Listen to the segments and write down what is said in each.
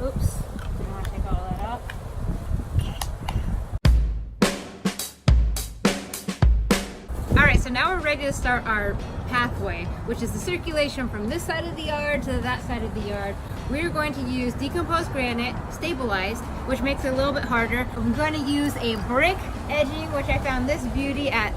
Oops, didn't want to take all that off. Okay. All right, so now we're ready to start our pathway, which is the circulation from this side of the yard to that side of the yard. We're going to use decomposed granite, stabilized, which makes it a little bit harder. I'm going to use a brick edging, which I found this beauty at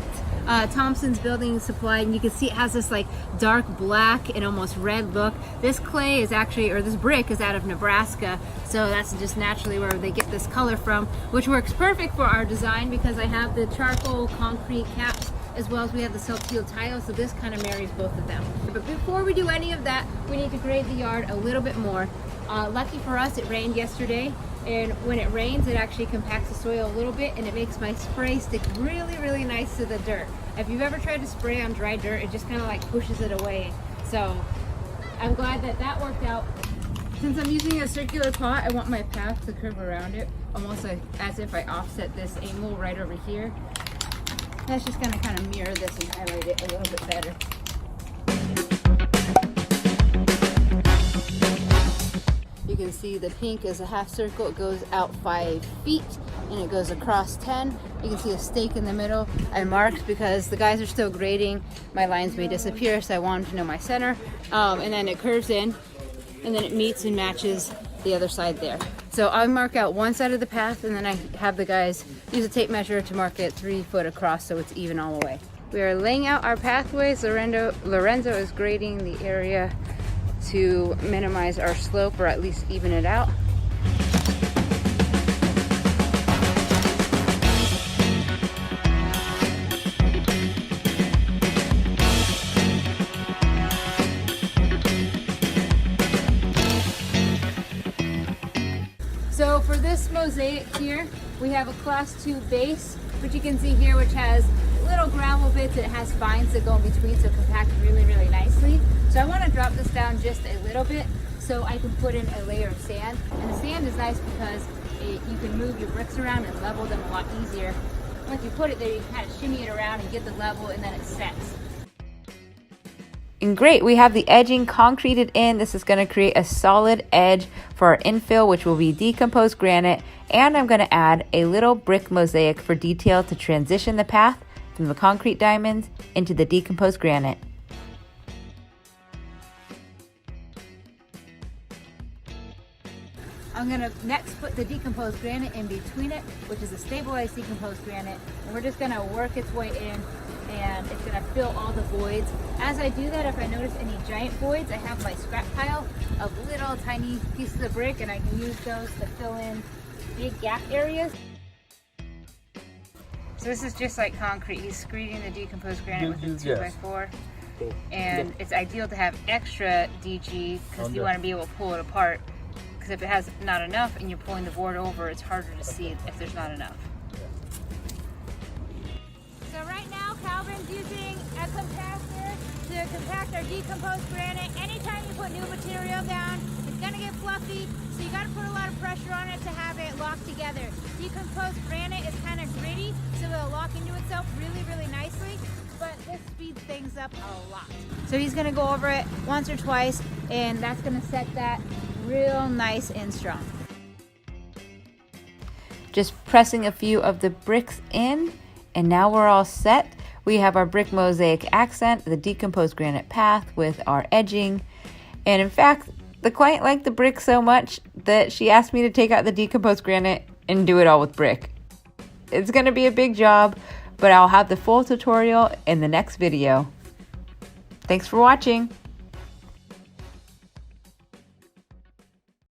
Thompson's Building Supply, and you can see it has this like dark black and almost red look. This clay is actually, or this brick is out of Nebraska, so that's just naturally where they get this color from, which works perfect for our design because I have the charcoal concrete caps as well as we have the self-healed tile, so this kind of marries both of them. But before we do any of that, we need to grade the yard a little bit more. Lucky for us, it rained yesterday, and when it rains, it actually compacts the soil a little bit, and it makes my spray stick really, really nice to the dirt. If you've ever tried to spray on dry dirt, it just kind of like pushes it away. So I'm glad that that worked out. Since I'm using a circular pot, I want my path to curve around it, almost like as if I offset this angle right over here. That's just going to kind of mirror this and highlight it a little bit better. You can see the pink is a half circle. It goes out 5 feet and it goes across 10. You can see a stake in the middle. I marked because the guys are still grading. My lines may disappear, so I wanted to know my center. And then it curves in and then it meets and matches the other side there. So I mark out one side of the path, and then I have the guys use a tape measure to mark it 3 foot across so it's even all the way. We are laying out our pathways. Lorenzo is grading the area to minimize our slope, or at least even it out. So for this mosaic here, we have a class 2 base, which you can see here, which has little gravel bits. It has fines that go in between, so compact really, really nicely. So I want to drop this down just a little bit so I can put in a layer of sand. And the sand is nice because you can move your bricks around and level them a lot easier. Once you put it there, you can kind of shimmy it around and get the level, and then it sets. And great, we have the edging concreted in. This is going to create a solid edge for our infill, which will be decomposed granite. And I'm going to add a little brick mosaic for detail to transition the path from the concrete diamonds into the decomposed granite. I'm going to next put the decomposed granite in between it, which is a stabilized decomposed granite. And we're just going to work its way in, and it's going to fill all the voids. As I do that, if I notice any giant voids, I have my scrap pile of little tiny pieces of brick, and I can use those to fill in big gap areas. So this is just like concrete. He's screeding the decomposed granite with a 2x4. And it's ideal to have extra DG because you want to be able to pull it apart. Because if it has not enough and you're pulling the board over, it's harder to see if there's not enough. So right now, Calvin's using a compactor to compact our decomposed granite. Anytime you put new material down, it's going to get fluffy, so you got to put a lot of pressure on it to have it lock together. Decomposed granite is kind of gritty, so it'll lock into itself really, really nicely, but this speeds things up a lot. So he's going to go over it once or twice, and that's going to set that real nice and strong. Just pressing a few of the bricks in, and now we're all set. We have our brick mosaic accent, the decomposed granite path with our edging, and in fact, the client liked the brick so much that she asked me to take out the decomposed granite and do it all with brick. It's going to be a big job, but I'll have the full tutorial in the next video. Thanks for watching.